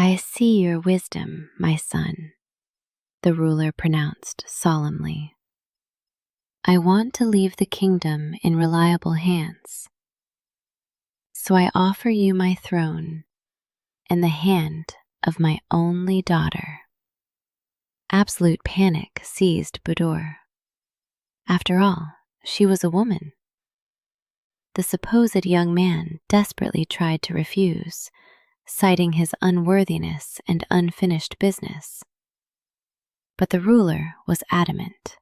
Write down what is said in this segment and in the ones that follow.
I see your wisdom, my son, the ruler pronounced solemnly. I want to leave the kingdom in reliable hands, so I offer you my throne and the hand of my only daughter. Absolute panic seized Budur. After all, she was a woman. The supposed young man desperately tried to refuse, citing his unworthiness and unfinished business. But the ruler was adamant.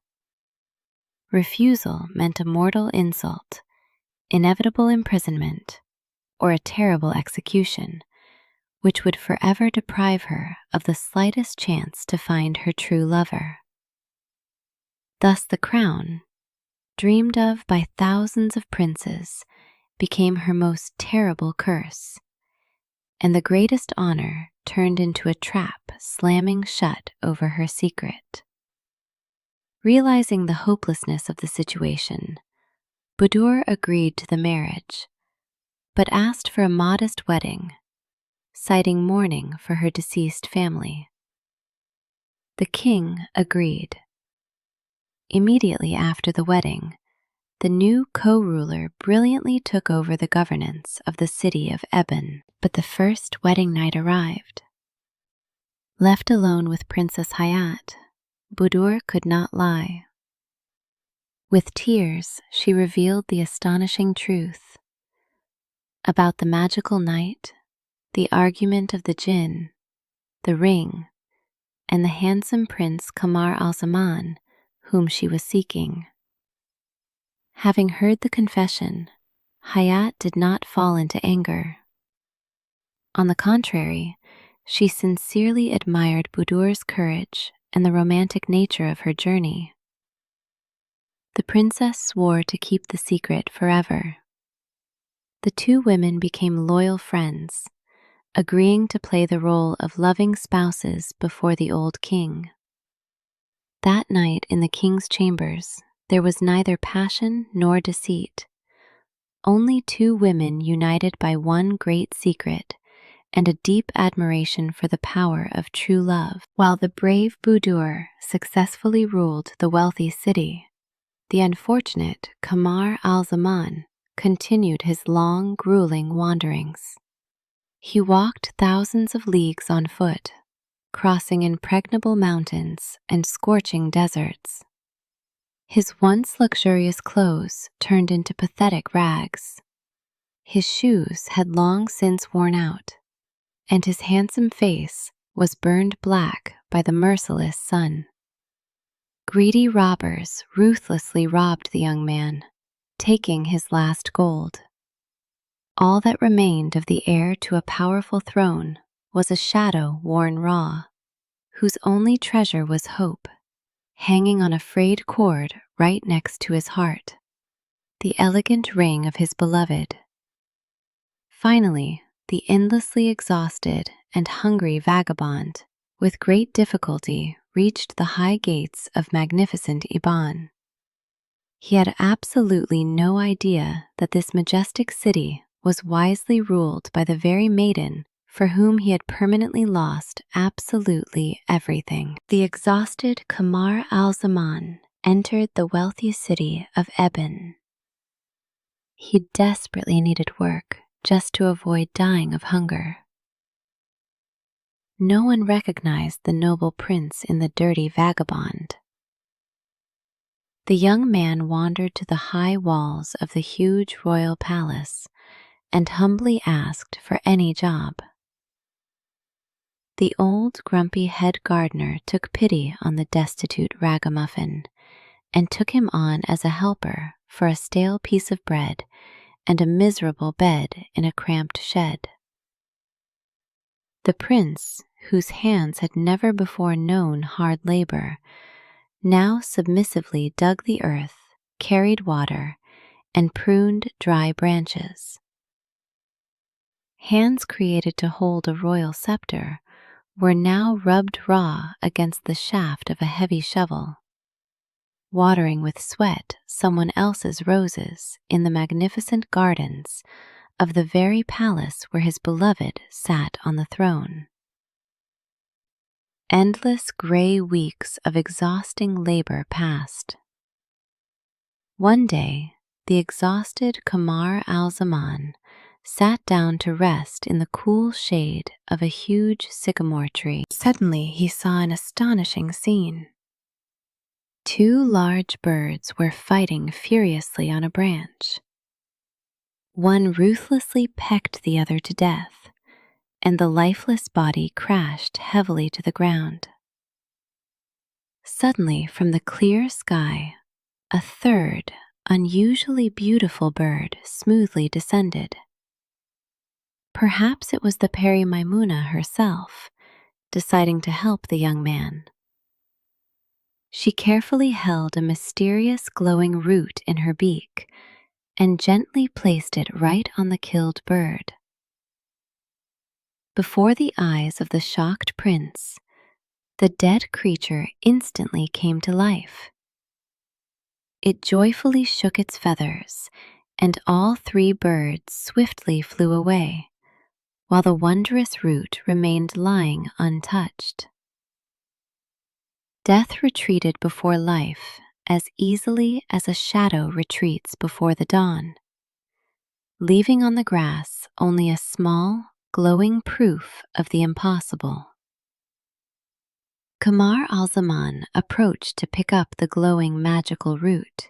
Refusal meant a mortal insult, inevitable imprisonment, or a terrible execution, which would forever deprive her of the slightest chance to find her true lover. Thus the crown, dreamed of by thousands of princes, became her most terrible curse, and the greatest honor turned into a trap slamming shut over her secret. Realizing the hopelessness of the situation, Budur agreed to the marriage, but asked for a modest wedding, citing mourning for her deceased family. The king agreed. Immediately after the wedding, the new co-ruler brilliantly took over the governance of the city of Eben. But the first wedding night arrived. Left alone with Princess Hayat, Budur could not lie. With tears, she revealed the astonishing truth about the magical night, the argument of the jinn, the ring, and the handsome Prince Kamar al-Zaman, whom she was seeking. Having heard the confession, Hayat did not fall into anger. On the contrary, she sincerely admired Budur's courage and the romantic nature of her journey. The princess swore to keep the secret forever. The two women became loyal friends, agreeing to play the role of loving spouses before the old king. That night in the king's chambers, there was neither passion nor deceit, only two women united by one great secret and a deep admiration for the power of true love. While the brave Budur successfully ruled the wealthy city, the unfortunate Kamar al-Zaman continued his long, grueling wanderings. He walked thousands of leagues on foot, crossing impregnable mountains and scorching deserts. His once luxurious clothes turned into pathetic rags. His shoes had long since worn out, and his handsome face was burned black by the merciless sun. Greedy robbers ruthlessly robbed the young man, taking his last gold. All that remained of the heir to a powerful throne was a shadow worn raw, whose only treasure was hope, hanging on a frayed cord right next to his heart, the elegant ring of his beloved. Finally, the endlessly exhausted and hungry vagabond, with great difficulty, reached the high gates of magnificent Iban. He had absolutely no idea that this majestic city was wisely ruled by the very maiden for whom he had permanently lost absolutely everything. The exhausted Kamar al-Zaman entered the wealthy city of Eben. He desperately needed work just to avoid dying of hunger. No one recognized the noble prince in the dirty vagabond. The young man wandered to the high walls of the huge royal palace and humbly asked for any job. The old grumpy head gardener took pity on the destitute ragamuffin and took him on as a helper for a stale piece of bread and a miserable bed in a cramped shed. The prince, whose hands had never before known hard labor, now submissively dug the earth, carried water, and pruned dry branches. Hands created to hold a royal scepter were now rubbed raw against the shaft of a heavy shovel, watering with sweat someone else's roses in the magnificent gardens of the very palace where his beloved sat on the throne. Endless gray weeks of exhausting labor passed. One day, the exhausted Kamar al-Zaman sat down to rest in the cool shade of a huge sycamore tree. Suddenly, he saw an astonishing scene. Two large birds were fighting furiously on a branch. One ruthlessly pecked the other to death, and the lifeless body crashed heavily to the ground. Suddenly, from the clear sky, a third, unusually beautiful bird smoothly descended. Perhaps it was the Peri Maimuna herself, deciding to help the young man. She carefully held a mysterious glowing root in her beak and gently placed it right on the killed bird. Before the eyes of the shocked prince, the dead creature instantly came to life. It joyfully shook its feathers, and all three birds swiftly flew away, while the wondrous root remained lying untouched. Death retreated before life as easily as a shadow retreats before the dawn, leaving on the grass only a small, glowing proof of the impossible. Kamar al-Zaman approached to pick up the glowing magical root,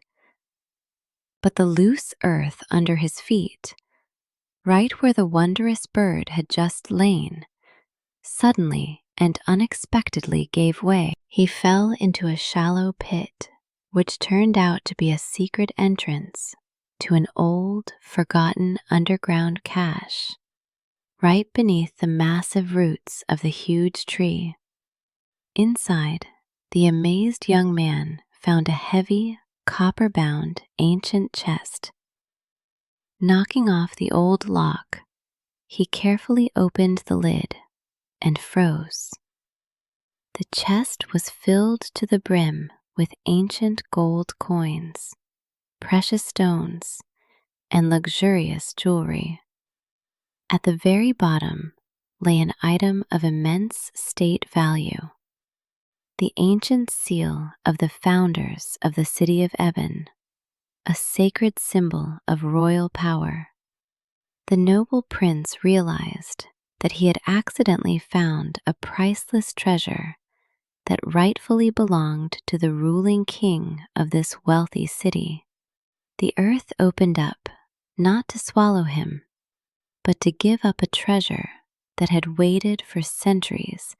but the loose earth under his feet, right where the wondrous bird had just lain, suddenly and unexpectedly gave way. He fell into a shallow pit, which turned out to be a secret entrance to an old, forgotten underground cache, right beneath the massive roots of the huge tree. Inside, the amazed young man found a heavy, copper-bound ancient chest. Knocking off the old lock, he carefully opened the lid and froze. The chest was filled to the brim with ancient gold coins, precious stones, and luxurious jewelry. At the very bottom lay an item of immense state value, the ancient seal of the founders of the city of Eben, a sacred symbol of royal power. The noble prince realized that he had accidentally found a priceless treasure that rightfully belonged to the ruling king of this wealthy city. The earth opened up, not to swallow him, but to give up a treasure that had waited for centuries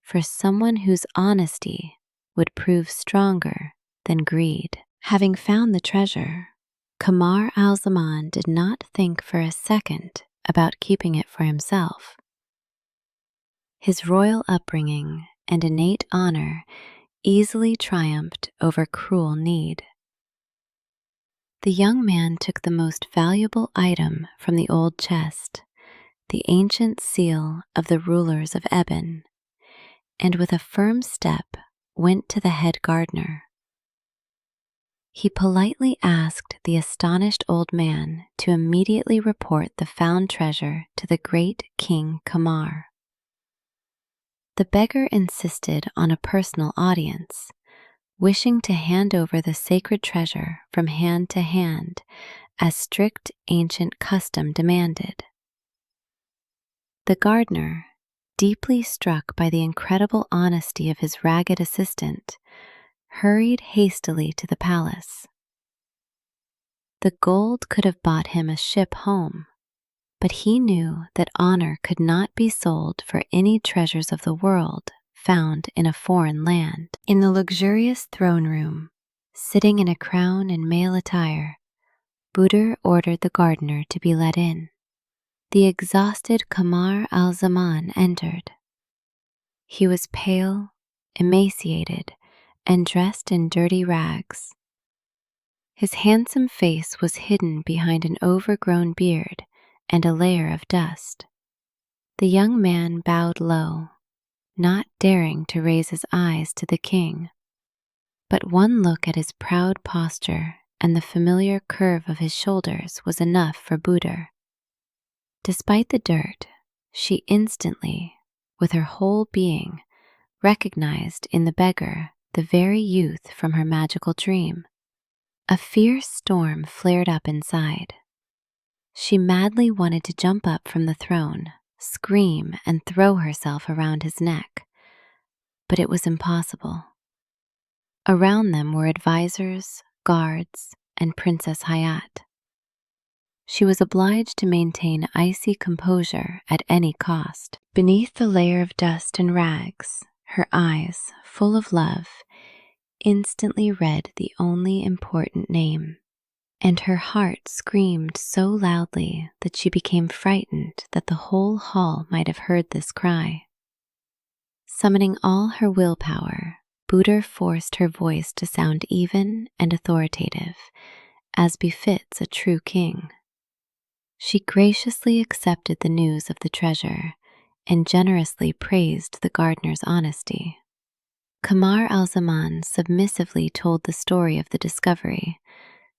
for someone whose honesty would prove stronger than greed. Having found the treasure, Kamar al-Zaman did not think for a second about keeping it for himself. His royal upbringing and innate honor easily triumphed over cruel need. The young man took the most valuable item from the old chest, the ancient seal of the rulers of Eben, and with a firm step went to the head gardener. He politely asked the astonished old man to immediately report the found treasure to the great King Kamar. The beggar insisted on a personal audience, wishing to hand over the sacred treasure from hand to hand, as strict ancient custom demanded. The gardener, deeply struck by the incredible honesty of his ragged assistant, hurried hastily to the palace. The gold could have bought him a ship home, but he knew that honor could not be sold for any treasures of the world found in a foreign land. In the luxurious throne room, sitting in a crown and male attire, Budur ordered the gardener to be let in. The exhausted Kamar al-Zaman entered. He was pale, emaciated, and dressed in dirty rags. His handsome face was hidden behind an overgrown beard and a layer of dust. The young man bowed low, not daring to raise his eyes to the king. But one look at his proud posture and the familiar curve of his shoulders was enough for Budur. Despite the dirt, she instantly, with her whole being, recognized in the beggar the very youth from her magical dream. A fierce storm flared up inside. She madly wanted to jump up from the throne, scream, and throw herself around his neck, but it was impossible. Around them were advisors, guards, and Princess Hayat. She was obliged to maintain icy composure at any cost. Beneath the layer of dust and rags, her eyes, full of love, instantly read the only important name, and her heart screamed so loudly that she became frightened that the whole hall might have heard this cry. Summoning all her willpower, Budur forced her voice to sound even and authoritative, as befits a true king. She graciously accepted the news of the treasure and generously praised the gardener's honesty. Kamar al-Zaman submissively told the story of the discovery,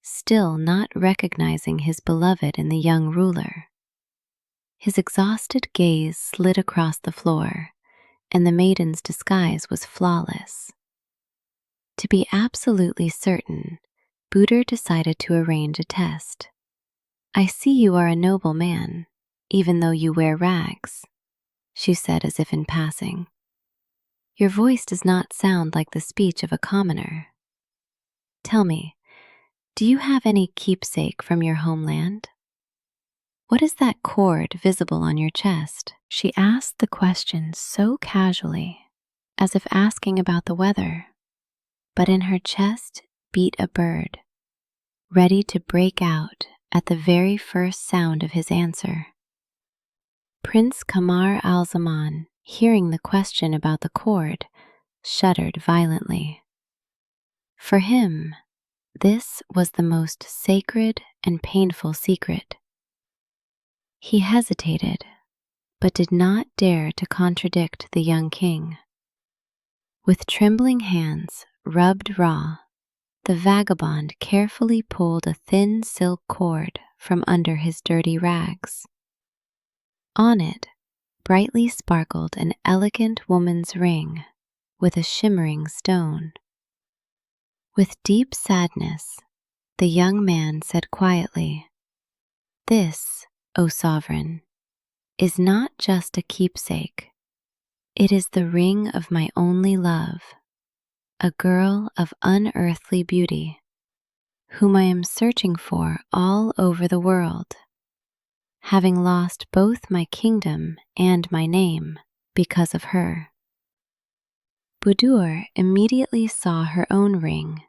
still not recognizing his beloved in the young ruler. His exhausted gaze slid across the floor, and the maiden's disguise was flawless. To be absolutely certain, Budur decided to arrange a test. "I see you are a noble man, even though you wear rags," she said as if in passing. "Your voice does not sound like the speech of a commoner. Tell me, do you have any keepsake from your homeland? What is that cord visible on your chest?" She asked the question so casually, as if asking about the weather, but in her chest beat a bird, ready to break out at the very first sound of his answer. Prince Kamar al-Zaman, hearing the question about the cord, shuddered violently. For him, this was the most sacred and painful secret. He hesitated, but did not dare to contradict the young king. With trembling hands, rubbed raw, the vagabond carefully pulled a thin silk cord from under his dirty rags. On it brightly sparkled an elegant woman's ring with a shimmering stone. With deep sadness, the young man said quietly, "This, O sovereign, is not just a keepsake. It is the ring of my only love, a girl of unearthly beauty, whom I am searching for all over the world, having lost both my kingdom and my name because of her." Budur immediately saw her own ring,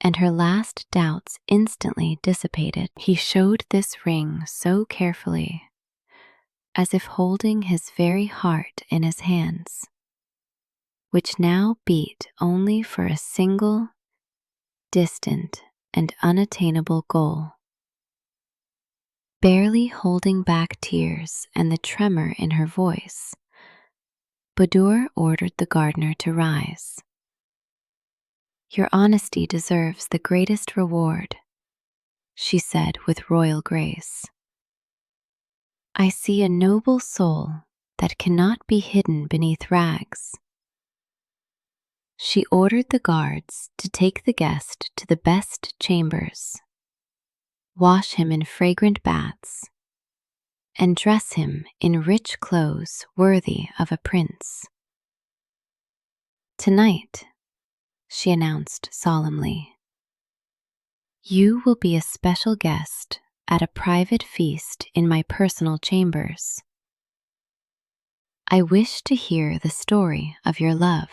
and her last doubts instantly dissipated. He showed this ring so carefully, as if holding his very heart in his hands, which now beat only for a single, distant, and unattainable goal. Barely holding back tears and the tremor in her voice, Budur ordered the gardener to rise. "Your honesty deserves the greatest reward," she said with royal grace. "I see a noble soul that cannot be hidden beneath rags." She ordered the guards to take the guest to the best chambers, wash him in fragrant baths, and dress him in rich clothes worthy of a prince. "Tonight," she announced solemnly, "you will be a special guest at a private feast in my personal chambers. I wish to hear the story of your love."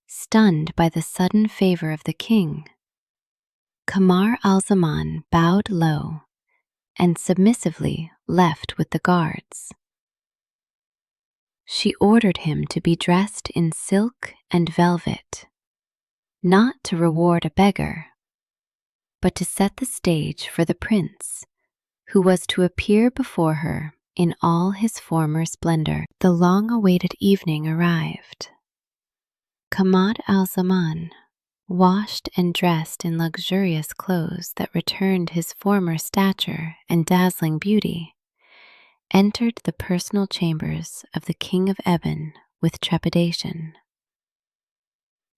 Stunned by the sudden favor of the king, Kamar al-Zaman bowed low and submissively left with the guards. She ordered him to be dressed in silk and velvet, not to reward a beggar, but to set the stage for the prince, who was to appear before her in all his former splendor. The long-awaited evening arrived. Kamar al-Zaman, washed and dressed in luxurious clothes that returned his former stature and dazzling beauty, entered the personal chambers of the King of Ebon with trepidation.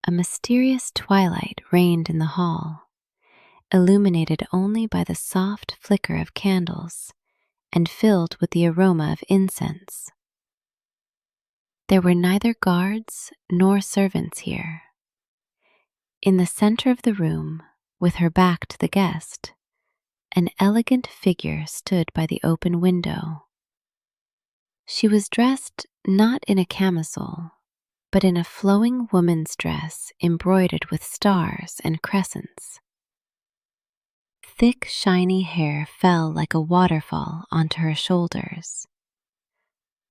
A mysterious twilight reigned in the hall, illuminated only by the soft flicker of candles and filled with the aroma of incense. There were neither guards nor servants here. In the center of the room, with her back to the guest, an elegant figure stood by the open window. She was dressed not in a camisole, but in a flowing woman's dress embroidered with stars and crescents. Thick, shiny hair fell like a waterfall onto her shoulders.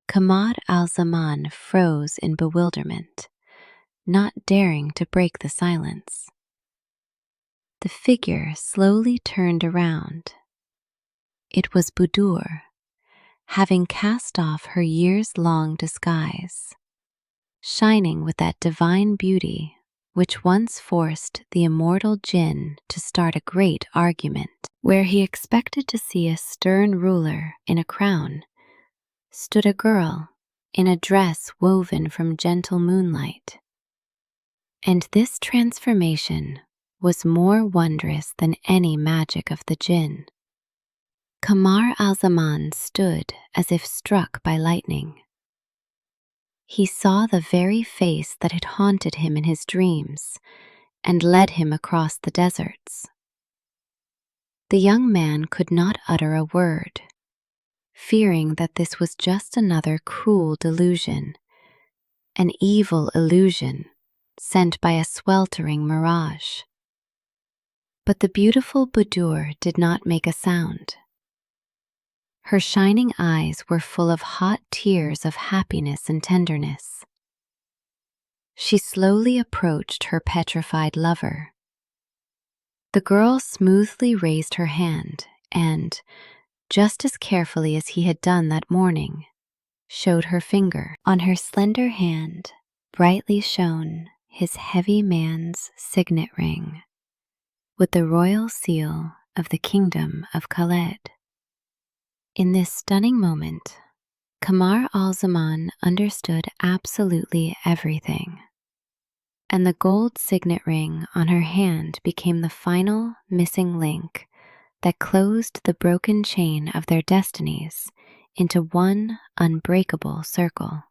Kamar al-Zaman froze in bewilderment, not daring to break the silence. The figure slowly turned around. It was Budur, having cast off her years-long disguise, shining with that divine beauty which once forced the immortal jinn to start a great argument. Where he expected to see a stern ruler in a crown, stood a girl in a dress woven from gentle moonlight. And this transformation was more wondrous than any magic of the jinn. Kamar al-Zaman stood as if struck by lightning. He saw the very face that had haunted him in his dreams and led him across the deserts. The young man could not utter a word, fearing that this was just another cruel delusion, an evil illusion sent by a sweltering mirage. But the beautiful Budur did not make a sound. Her shining eyes were full of hot tears of happiness and tenderness. She slowly approached her petrified lover. The girl smoothly raised her hand and, just as carefully as he had done that morning, showed her finger. On her slender hand brightly shone his heavy man's signet ring, with the royal seal of the kingdom of Khaled. In this stunning moment, Kamar al-Zaman understood absolutely everything, and the gold signet ring on her hand became the final missing link that closed the broken chain of their destinies into one unbreakable circle.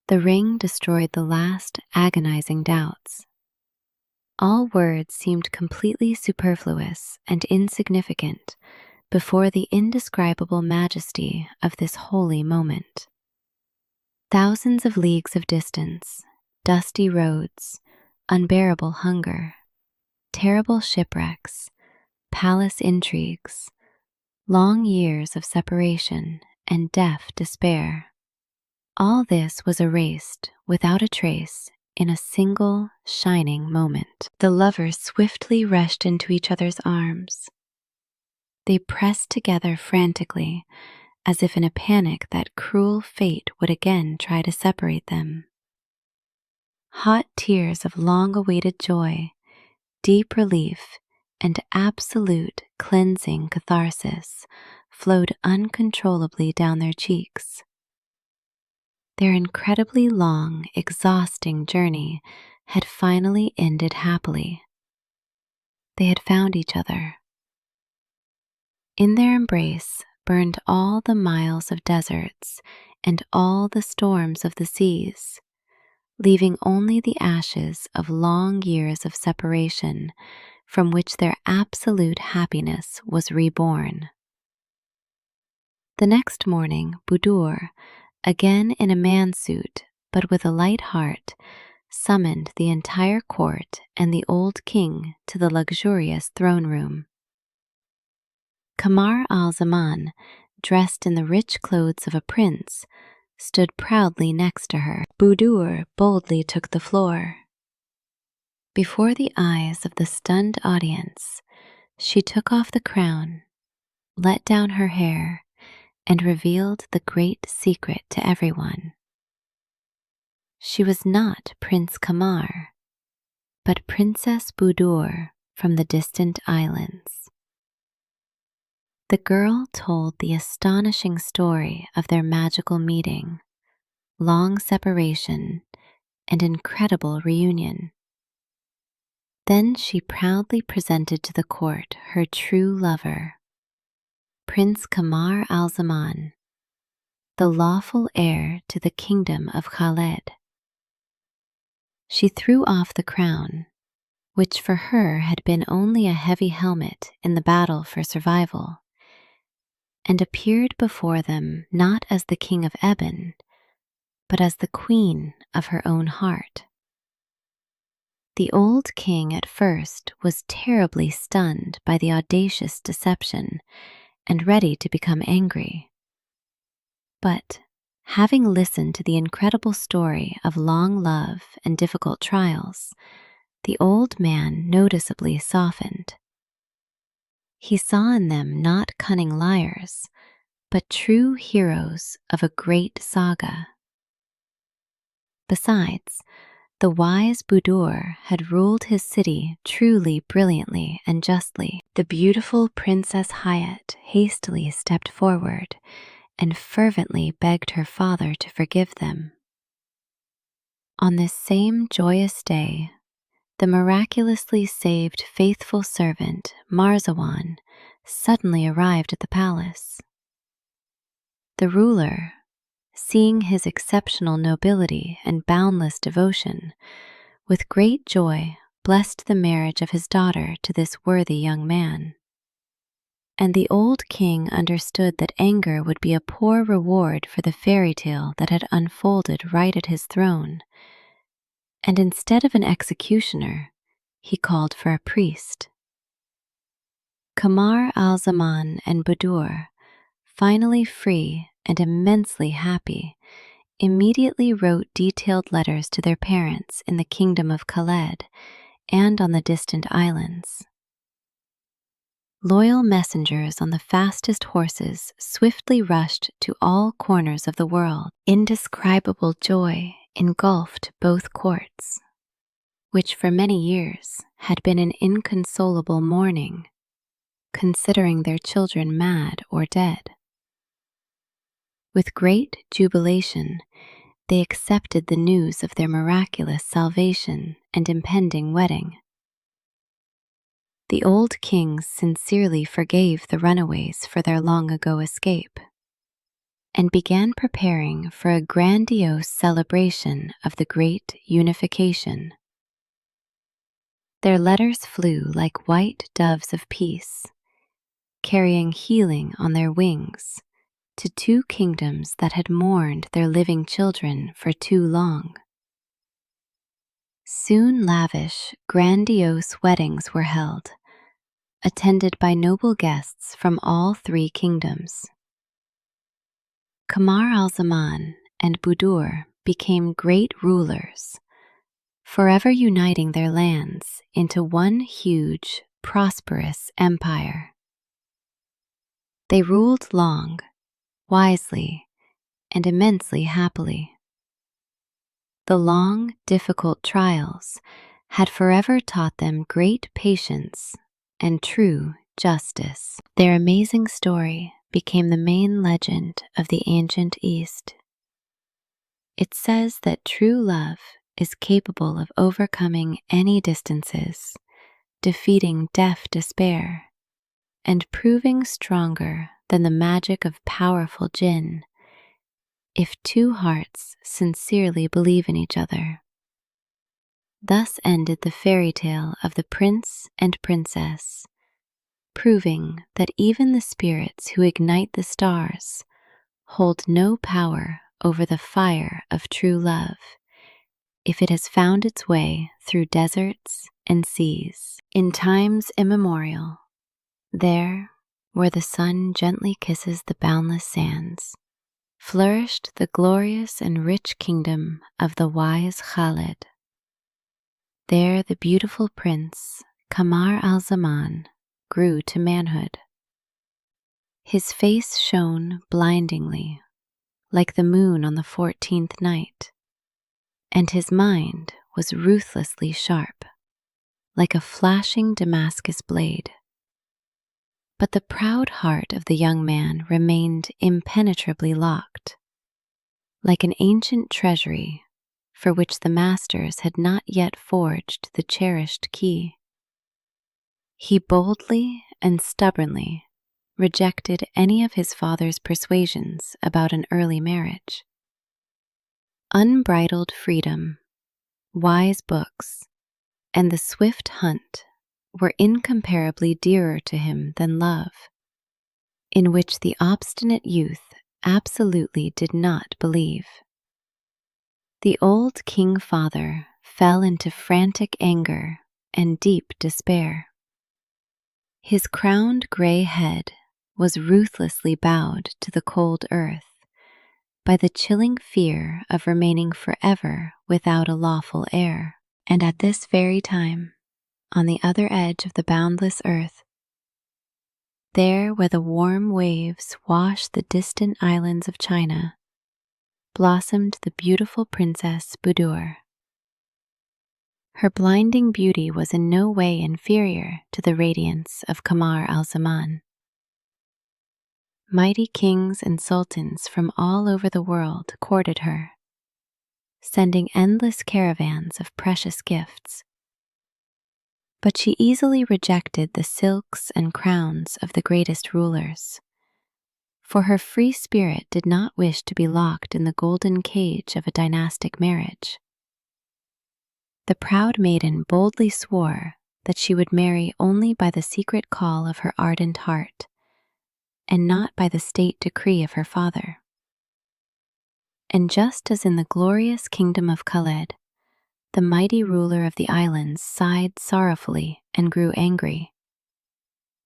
The ring destroyed the last agonizing doubts. All words seemed completely superfluous and insignificant before the indescribable majesty of this holy moment. Thousands of leagues of distance, dusty roads, unbearable hunger, terrible shipwrecks, palace intrigues, long years of separation and deaf despair. All this was erased without a trace in a single shining moment. The lovers swiftly rushed into each other's arms. They pressed together frantically, as if in a panic that cruel fate would again try to separate them. Hot tears of long-awaited joy, deep relief, and absolute cleansing catharsis flowed uncontrollably down their cheeks. Their incredibly long, exhausting journey had finally ended happily. They had found each other. In their embrace burned all the miles of deserts and all the storms of the seas, leaving only the ashes of long years of separation from which their absolute happiness was reborn. The next morning, Budur, again in a man-suit but with a light heart, summoned the entire court and the old king to the luxurious throne room. Kamar al-Zaman, dressed in the rich clothes of a prince, stood proudly next to her. Budur boldly took the floor. Before the eyes of the stunned audience, she took off the crown, let down her hair, and revealed the great secret to everyone. She was not Prince Kamar, but Princess Budur from the distant islands. The girl told the astonishing story of their magical meeting, long separation, and incredible reunion. Then she proudly presented to the court her true lover, Prince Kamar al-Zaman, the lawful heir to the kingdom of Khaled. She threw off the crown, which for her had been only a heavy helmet in the battle for survival, and appeared before them not as the king of Eben, but as the queen of her own heart. The old king at first was terribly stunned by the audacious deception and ready to become angry. But, having listened to the incredible story of long love and difficult trials, the old man noticeably softened. He saw in them not cunning liars, but true heroes of a great saga. Besides, the wise Budur had ruled his city truly brilliantly and justly. The beautiful Princess Hayat hastily stepped forward and fervently begged her father to forgive them. On this same joyous day, the miraculously saved faithful servant Marzawan suddenly arrived at the palace. The ruler, seeing his exceptional nobility and boundless devotion, with great joy blessed the marriage of his daughter to this worthy young man. And the old king understood that anger would be a poor reward for the fairy tale that had unfolded right at his throne, and instead of an executioner, he called for a priest. Kamar al-Zaman and Budur, finally free and immensely happy, immediately wrote detailed letters to their parents in the kingdom of Khaled and on the distant islands. Loyal messengers on the fastest horses swiftly rushed to all corners of the world. Indescribable joy engulfed both courts, which for many years had been in inconsolable mourning, considering their children mad or dead. With great jubilation, they accepted the news of their miraculous salvation and impending wedding. The old kings sincerely forgave the runaways for their long-ago escape, and began preparing for a grandiose celebration of the great unification. Their letters flew like white doves of peace, carrying healing on their wings to two kingdoms that had mourned their living children for too long. Soon lavish, grandiose weddings were held, attended by noble guests from all three kingdoms. Kamar al-Zaman and Budur became great rulers, forever uniting their lands into one huge, prosperous empire. They ruled long, wisely, and immensely happily. The long, difficult trials had forever taught them great patience and true justice. Their amazing story became the main legend of the ancient East. It says that true love is capable of overcoming any distances, defeating deaf despair, and proving stronger than the magic of powerful jinn, if two hearts sincerely believe in each other. Thus ended the fairy tale of the prince and princess, proving that even the spirits who ignite the stars hold no power over the fire of true love, if it has found its way through deserts and seas. In times immemorial, there, where the sun gently kisses the boundless sands, flourished the glorious and rich kingdom of the wise Khaled. There the beautiful prince, Kamar al-Zaman, grew to manhood. His face shone blindingly, like the moon on the 14th night, and his mind was ruthlessly sharp, like a flashing Damascus blade. But the proud heart of the young man remained impenetrably locked. like an ancient treasury for which the masters had not yet forged the cherished key. He boldly and stubbornly rejected any of his father's persuasions about an early marriage. Unbridled freedom, wise books, and the swift hunt were incomparably dearer to him than love, in which the obstinate youth absolutely did not believe. The old king father fell into frantic anger and deep despair. His crowned gray head was ruthlessly bowed to the cold earth by the chilling fear of remaining forever without a lawful heir. And at this very time, on the other edge of the boundless earth, there where the warm waves wash the distant islands of China, blossomed the beautiful Princess Budur. Her blinding beauty was in no way inferior to the radiance of Kamar al-Zaman. Mighty kings and sultans from all over the world courted her, sending endless caravans of precious gifts. But she easily rejected the silks and crowns of the greatest rulers, for her free spirit did not wish to be locked in the golden cage of a dynastic marriage. The proud maiden boldly swore that she would marry only by the secret call of her ardent heart, and not by the state decree of her father. And just as in the glorious kingdom of Khaled, the mighty ruler of the islands sighed sorrowfully and grew angry,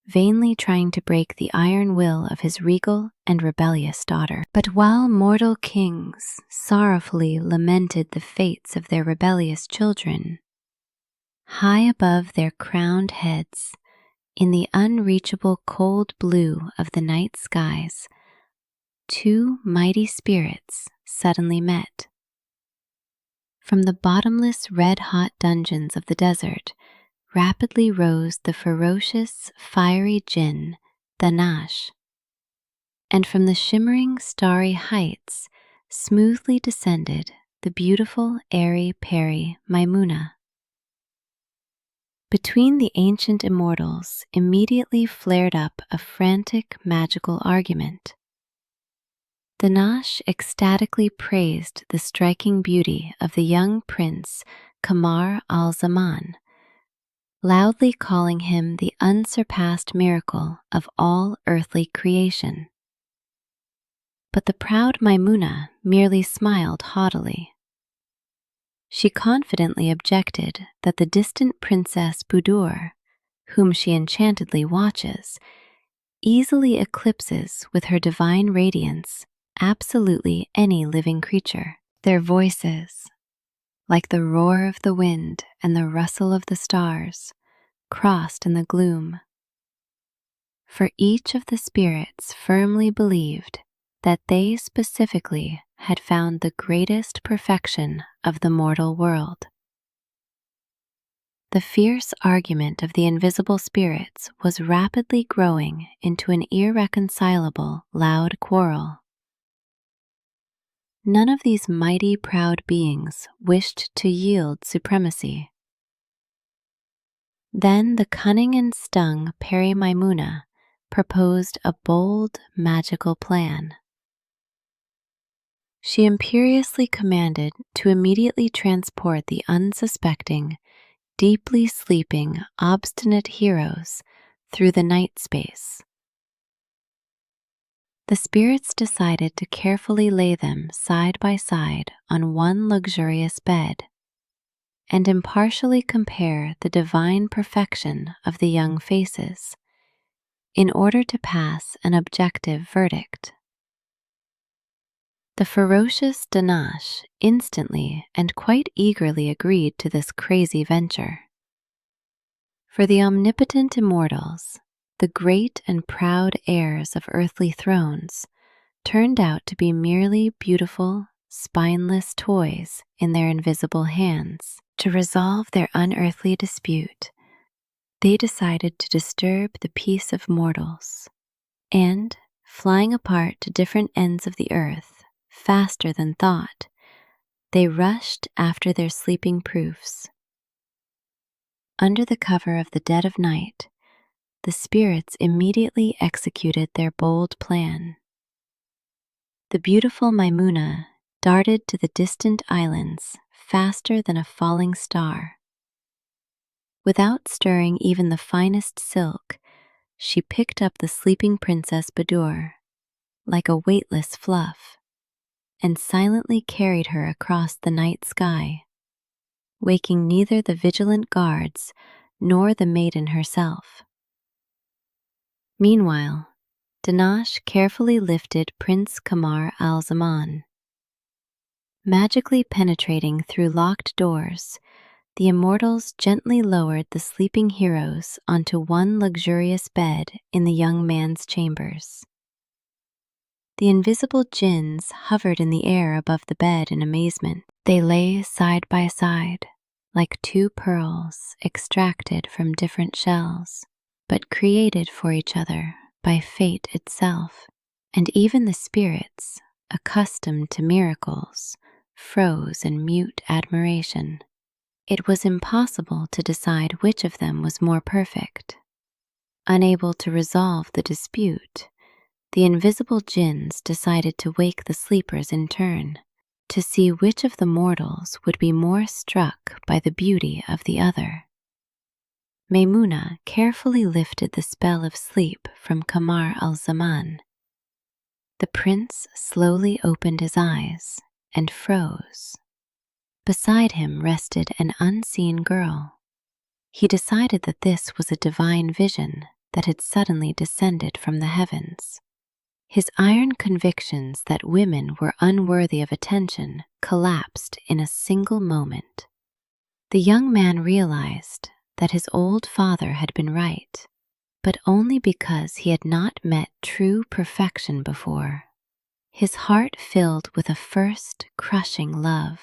vainly trying to break the iron will of his regal and rebellious daughter. But while mortal kings sorrowfully lamented the fates of their rebellious children, high above their crowned heads, in the unreachable cold blue of the night skies, two mighty spirits suddenly met. From the bottomless red-hot dungeons of the desert rapidly rose the ferocious, fiery jinn, Danash, and from the shimmering, starry heights smoothly descended the beautiful, airy-pairy Maimuna. Between the ancient immortals immediately flared up a frantic, magical argument. Danash ecstatically praised the striking beauty of the young prince Kamar al-Zaman, loudly calling him the unsurpassed miracle of all earthly creation. But the proud Maimuna merely smiled haughtily. She confidently objected that the distant Princess Budur, whom she enchantedly watches, easily eclipses with her divine radiance absolutely any living creature. Their voices, like the roar of the wind and the rustle of the stars, crossed in the gloom. For each of the spirits firmly believed that they specifically had found the greatest perfection of the mortal world. The fierce argument of the invisible spirits was rapidly growing into an irreconcilable, loud quarrel. None of these mighty, proud beings wished to yield supremacy. Then the cunning and stung Peri Maimuna proposed a bold, magical plan. She imperiously commanded to immediately transport the unsuspecting, deeply sleeping, obstinate heroes through the night space. The spirits decided to carefully lay them side by side on one luxurious bed, and impartially compare the divine perfection of the young faces, in order to pass an objective verdict. The ferocious Danash instantly and quite eagerly agreed to this crazy venture. For the omnipotent immortals, the great and proud heirs of earthly thrones, turned out to be merely beautiful, spineless toys in their invisible hands. To resolve their unearthly dispute, they decided to disturb the peace of mortals, and, flying apart to different ends of the earth, faster than thought, they rushed after their sleeping proofs. Under the cover of the dead of night, the spirits immediately executed their bold plan. The beautiful Maimuna darted to the distant islands faster than a falling star. Without stirring even the finest silk, she picked up the sleeping Princess Badur like a weightless fluff and silently carried her across the night sky, waking neither the vigilant guards nor the maiden herself. Meanwhile, Danash carefully lifted Prince Kamar al-Zaman. Magically penetrating through locked doors, the immortals gently lowered the sleeping heroes onto one luxurious bed in the young man's chambers. The invisible jinns hovered in the air above the bed in amazement. They lay side by side, like two pearls extracted from different shells, but created for each other by fate itself. And even the spirits, accustomed to miracles, froze in mute admiration. It was impossible to decide which of them was more perfect. Unable to resolve the dispute, the invisible jinns decided to wake the sleepers in turn, to see which of the mortals would be more struck by the beauty of the other. Maimuna carefully lifted the spell of sleep from Kamar al-Zaman. The prince slowly opened his eyes and froze. Beside him rested an unseen girl. He decided that this was a divine vision that had suddenly descended from the heavens. His iron convictions that women were unworthy of attention collapsed in a single moment. The young man realized that his old father had been right, but only because he had not met true perfection before. His heart filled with a first crushing love.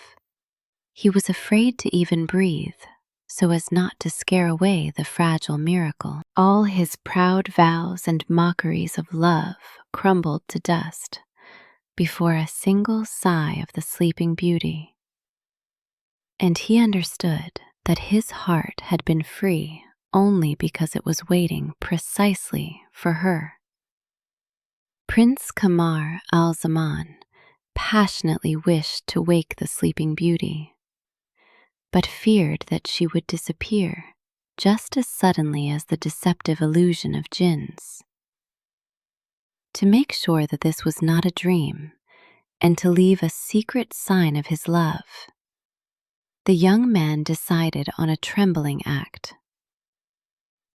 He was afraid to even breathe, so as not to scare away the fragile miracle. All his proud vows and mockeries of love crumbled to dust before a single sigh of the sleeping beauty. And he understood that his heart had been free only because it was waiting precisely for her. Prince Kamar al-Zaman passionately wished to wake the sleeping beauty, but feared that she would disappear just as suddenly as the deceptive illusion of jinns. To make sure that this was not a dream, and to leave a secret sign of his love, the young man decided on a trembling act.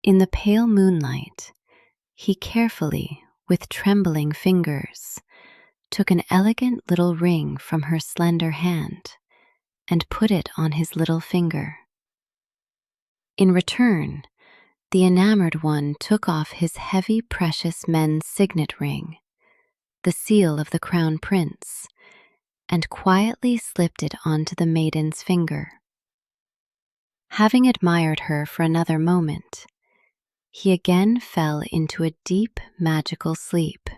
In the pale moonlight, he carefully, with trembling fingers, took an elegant little ring from her slender hand and put it on his little finger. In return, the enamored one took off his heavy precious men's signet ring, the seal of the crown prince, and quietly slipped it onto the maiden's finger. Having admired her for another moment, he again fell into a deep magical sleep,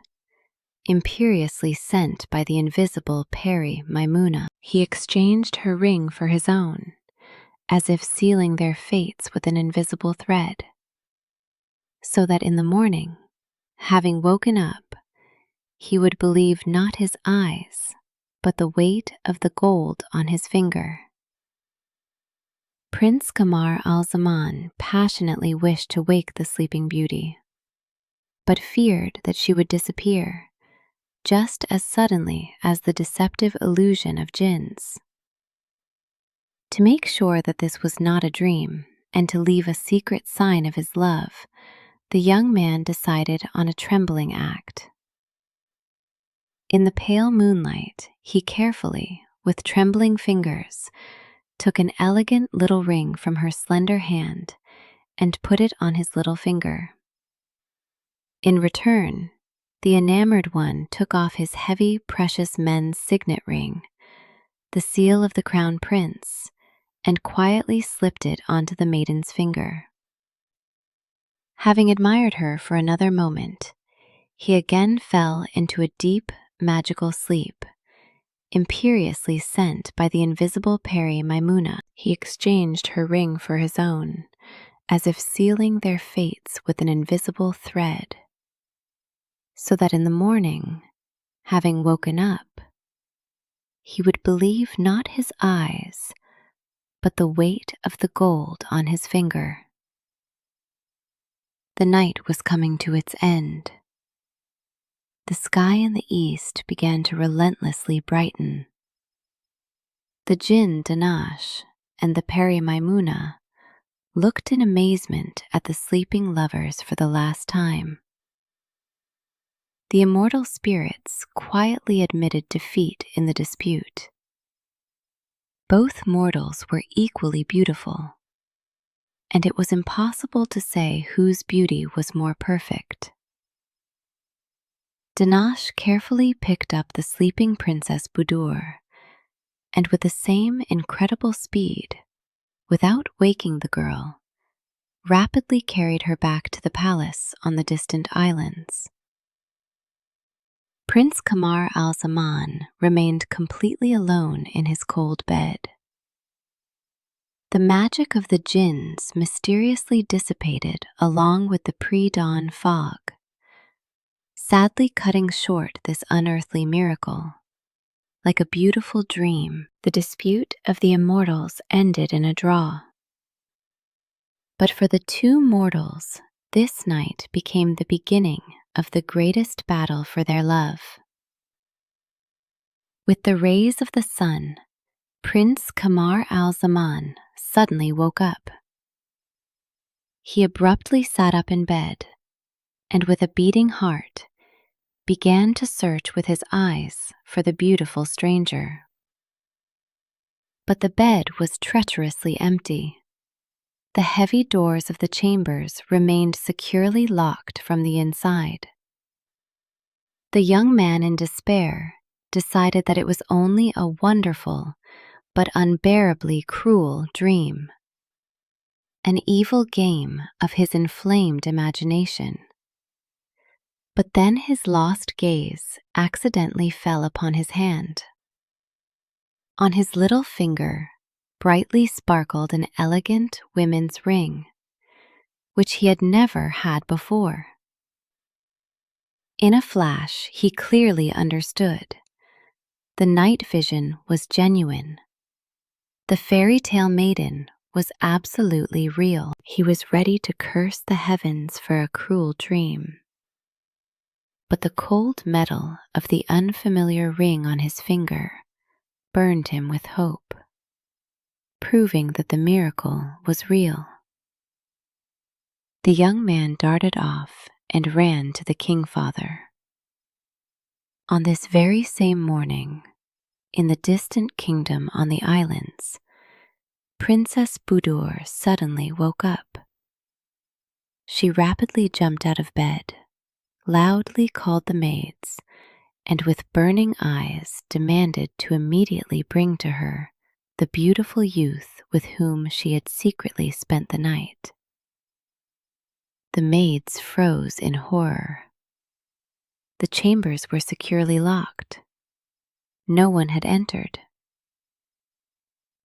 imperiously sent by the invisible Peri Maimuna. He exchanged her ring for his own, as if sealing their fates with an invisible thread, so that in the morning, having woken up, he would believe not his eyes, but the weight of the gold on his finger. Prince Kamar al-Zaman passionately wished to wake the sleeping beauty, but feared that she would disappear just as suddenly as the deceptive illusion of jinns. To make sure that this was not a dream and to leave a secret sign of his love, the young man decided on a trembling act. In the pale moonlight, he carefully, with trembling fingers, took an elegant little ring from her slender hand and put it on his little finger. In return, the enamored one took off his heavy, precious men's signet ring, the seal of the crown prince, and quietly slipped it onto the maiden's finger. Having admired her for another moment, he again fell into a deep, magical sleep, imperiously sent by the invisible Peri Maimuna. He exchanged her ring for his own, as if sealing their fates with an invisible thread, so that in the morning, having woken up, he would believe not his eyes, but the weight of the gold on his finger. The night was coming to its end. The sky in the east began to relentlessly brighten. The Jinn Danash and the Peri Maimuna looked in amazement at the sleeping lovers for the last time. The immortal spirits quietly admitted defeat in the dispute. Both mortals were equally beautiful, and it was impossible to say whose beauty was more perfect. Danash carefully picked up the sleeping Princess Budur, and with the same incredible speed, without waking the girl, rapidly carried her back to the palace on the distant islands. Prince Kamar al-Zaman remained completely alone in his cold bed. The magic of the jinns mysteriously dissipated along with the pre-dawn fog, sadly cutting short this unearthly miracle. Like a beautiful dream, the dispute of the immortals ended in a draw. But for the two mortals, this night became the beginning of the greatest battle for their love. With the rays of the sun, Prince Kamar al-Zaman suddenly woke up. He abruptly sat up in bed, and with a beating heart, began to search with his eyes for the beautiful stranger. But the bed was treacherously empty. The heavy doors of the chambers remained securely locked from the inside. The young man, in despair, decided that it was only a wonderful but unbearably cruel dream, an evil game of his inflamed imagination. But then his lost gaze accidentally fell upon his hand. On his little finger brightly sparkled an elegant women's ring, which he had never had before. In a flash, he clearly understood. The night vision was genuine. The fairy tale maiden was absolutely real. He was ready to curse the heavens for a cruel dream. But the cold metal of the unfamiliar ring on his finger burned him with hope, proving that the miracle was real. The young man darted off and ran to the Kingfather. On this very same morning, in the distant kingdom on the islands, Princess Budur suddenly woke up. She rapidly jumped out of bed, loudly called the maids, and with burning eyes demanded to immediately bring to her the beautiful youth with whom she had secretly spent the night. The maids froze in horror. The chambers were securely locked. No one had entered.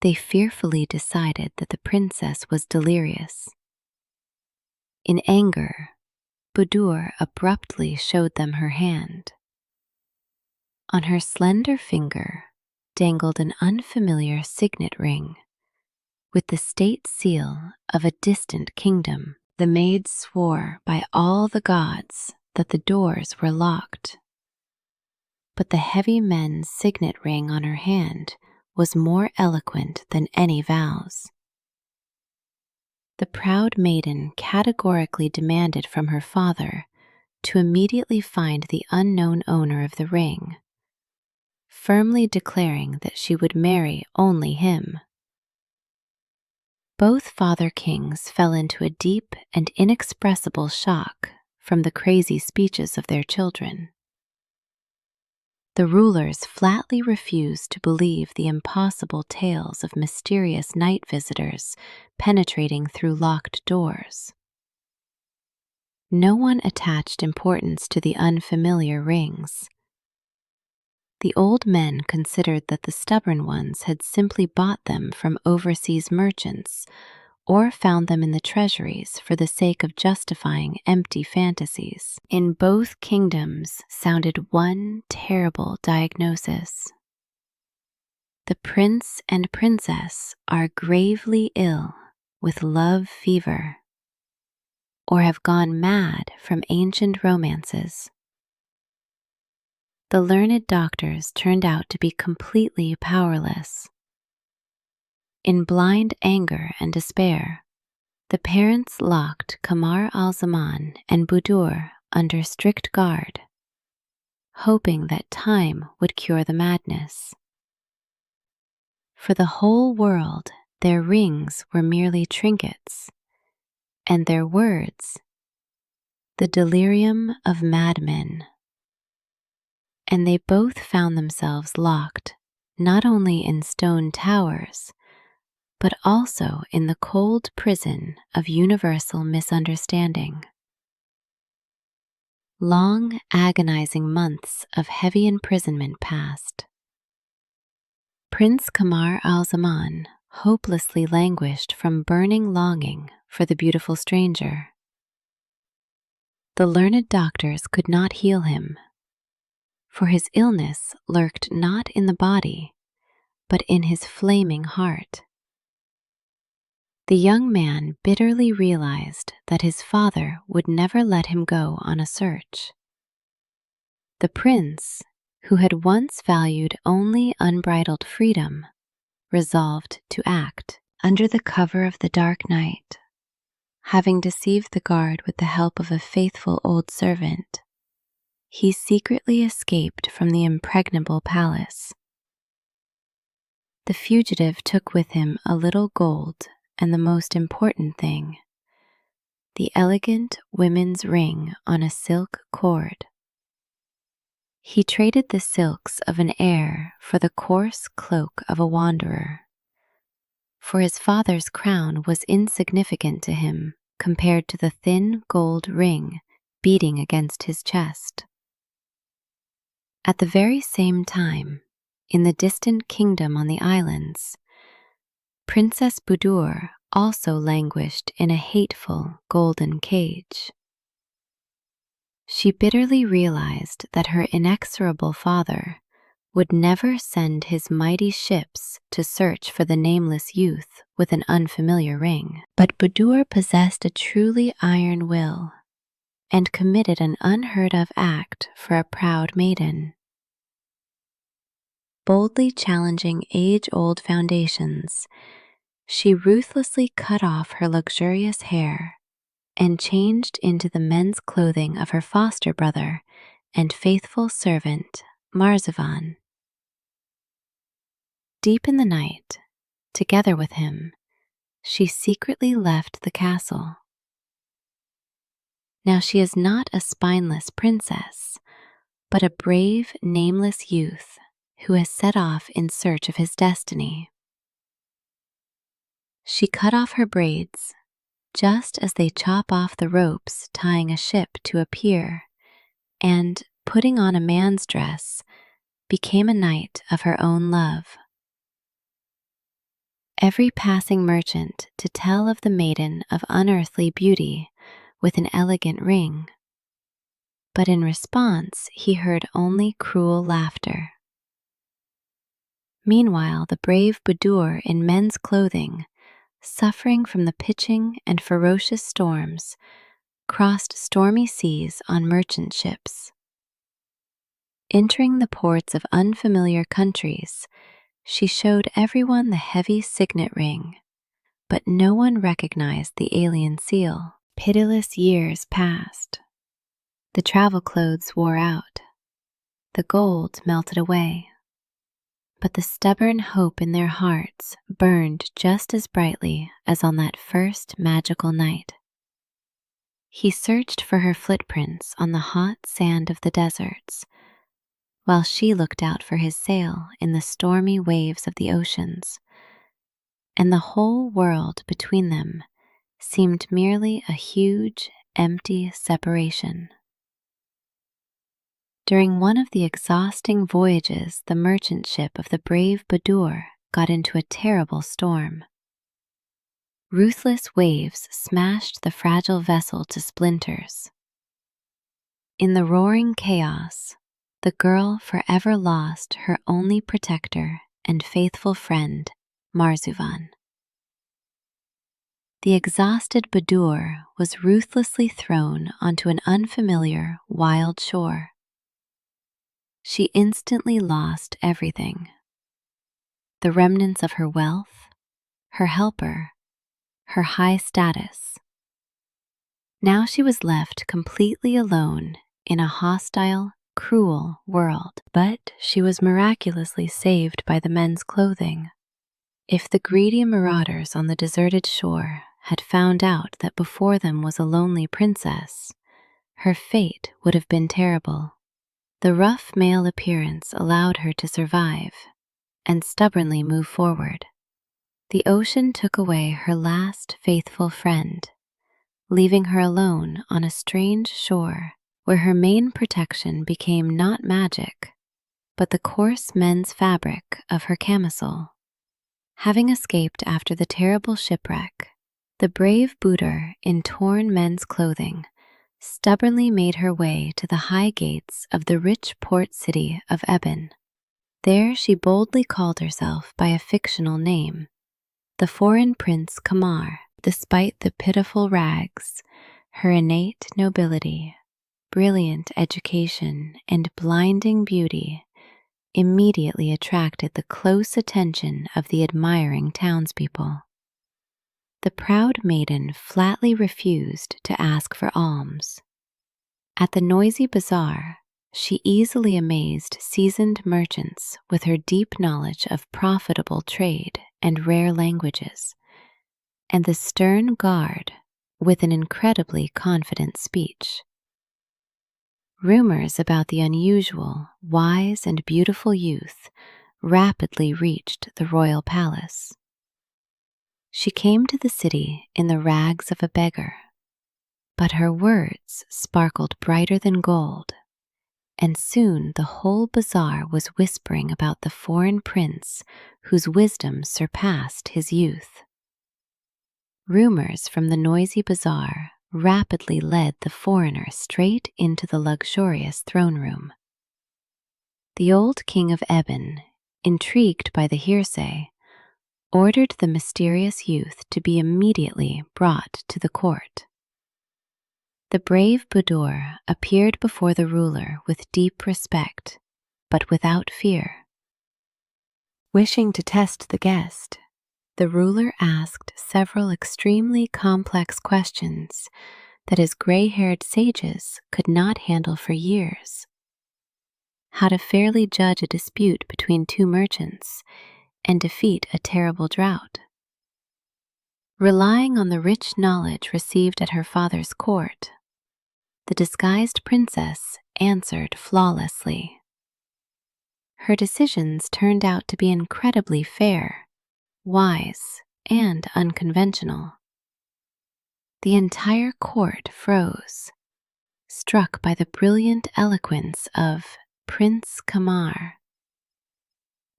They fearfully decided that the princess was delirious. In anger, Budur abruptly showed them her hand. On her slender finger dangled an unfamiliar signet ring with the state seal of a distant kingdom. The maids swore by all the gods that the doors were locked. But the heavy men's signet ring on her hand was more eloquent than any vows. The proud maiden categorically demanded from her father to immediately find the unknown owner of the ring, firmly declaring that she would marry only him. Both father kings fell into a deep and inexpressible shock from the crazy speeches of their children. The rulers flatly refused to believe the impossible tales of mysterious night visitors penetrating through locked doors. No one attached importance to the unfamiliar rings. The old men considered that the stubborn ones had simply bought them from overseas merchants or found them in the treasuries for the sake of justifying empty fantasies. In both kingdoms sounded one terrible diagnosis. The prince and princess are gravely ill with love fever, or have gone mad from ancient romances. The learned doctors turned out to be completely powerless. In blind anger and despair, the parents locked Kamar al-Zaman and Budur under strict guard, hoping that time would cure the madness. For the whole world, their rings were merely trinkets, and their words, the delirium of madmen. And they both found themselves locked not only in stone towers, but also in the cold prison of universal misunderstanding. Long, agonizing months of heavy imprisonment passed. Prince Kamar al-Zaman hopelessly languished from burning longing for the beautiful stranger. The learned doctors could not heal him, for his illness lurked not in the body, but in his flaming heart. The young man bitterly realized that his father would never let him go on a search. The prince, who had once valued only unbridled freedom, resolved to act under the cover of the dark night. Having deceived the guard with the help of a faithful old servant, he secretly escaped from the impregnable palace. The fugitive took with him a little gold and the most important thing, the elegant women's ring on a silk cord. He traded the silks of an heir for the coarse cloak of a wanderer, for his father's crown was insignificant to him compared to the thin gold ring beating against his chest. At the very same time, in the distant kingdom on the islands, Princess Budur also languished in a hateful golden cage. She bitterly realized that her inexorable father would never send his mighty ships to search for the nameless youth with an unfamiliar ring. But Budur possessed a truly iron will and committed an unheard-of act for a proud maiden. Boldly challenging age-old foundations, she ruthlessly cut off her luxurious hair and changed into the men's clothing of her foster brother and faithful servant, Marzavan. Deep in the night, together with him, she secretly left the castle. Now she is not a spineless princess, but a brave, nameless youth who has set off in search of his destiny. She cut off her braids, just as they chop off the ropes tying a ship to a pier, and, putting on a man's dress, became a knight of her own love. Every passing merchant to tell of the maiden of unearthly beauty with an elegant ring, but in response he heard only cruel laughter. Meanwhile, the brave Budur in men's clothing, suffering from the pitching and ferocious storms, crossed stormy seas on merchant ships. Entering the ports of unfamiliar countries, she showed everyone the heavy signet ring, but no one recognized the alien seal. Pitiless years passed. The travel clothes wore out. The gold melted away. But the stubborn hope in their hearts burned just as brightly as on that first magical night. He searched for her footprints on the hot sand of the deserts, while she looked out for his sail in the stormy waves of the oceans, and the whole world between them seemed merely a huge, empty separation. During one of the exhausting voyages, the merchant ship of the brave Badur got into a terrible storm. Ruthless waves smashed the fragile vessel to splinters. In the roaring chaos, the girl forever lost her only protector and faithful friend, Marzuvan. The exhausted Badur was ruthlessly thrown onto an unfamiliar, wild shore. She instantly lost everything: the remnants of her wealth, her helper, her high status. Now she was left completely alone in a hostile, cruel world, but she was miraculously saved by the men's clothing. If the greedy marauders on the deserted shore had found out that before them was a lonely princess, her fate would have been terrible. The rough male appearance allowed her to survive and stubbornly move forward. The ocean took away her last faithful friend, leaving her alone on a strange shore where her main protection became not magic, but the coarse men's fabric of her camisole. Having escaped after the terrible shipwreck, the brave Badur, in torn men's clothing, stubbornly made her way to the high gates of the rich port city of Eben. There she boldly called herself by a fictional name, the foreign Prince Kamar. Despite the pitiful rags, her innate nobility, brilliant education, and blinding beauty immediately attracted the close attention of the admiring townspeople. The proud maiden flatly refused to ask for alms. At the noisy bazaar, she easily amazed seasoned merchants with her deep knowledge of profitable trade and rare languages, and the stern guard with an incredibly confident speech. Rumors about the unusual, wise, and beautiful youth rapidly reached the royal palace. She came to the city in the rags of a beggar, but her words sparkled brighter than gold, and soon the whole bazaar was whispering about the foreign prince whose wisdom surpassed his youth. Rumors from the noisy bazaar rapidly led the foreigner straight into the luxurious throne room. The old king of Eben, intrigued by the hearsay, ordered the mysterious youth to be immediately brought to the court. The brave Badur appeared before the ruler with deep respect, but without fear. Wishing to test the guest, the ruler asked several extremely complex questions that his gray-haired sages could not handle for years. How to fairly judge a dispute between two merchants and defeat a terrible drought. Relying on the rich knowledge received at her father's court, the disguised princess answered flawlessly. Her decisions turned out to be incredibly fair, wise, and unconventional. The entire court froze, struck by the brilliant eloquence of Prince Kamar,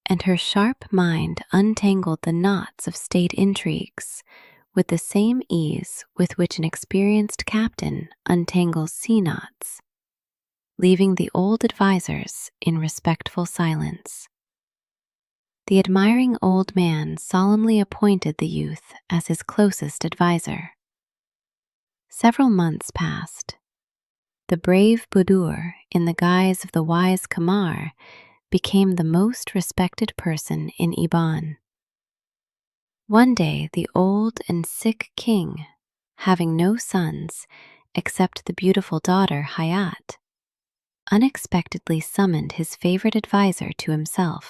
and her sharp mind untangled the knots of state intrigues with the same ease with which an experienced captain untangles sea knots, leaving the old advisors in respectful silence. The admiring old man solemnly appointed the youth as his closest advisor. Several months passed. The brave Badur, in the guise of the wise Kamar, became the most respected person in Iban. One day the old and sick king, having no sons except the beautiful daughter Hayat, unexpectedly summoned his favorite advisor to himself.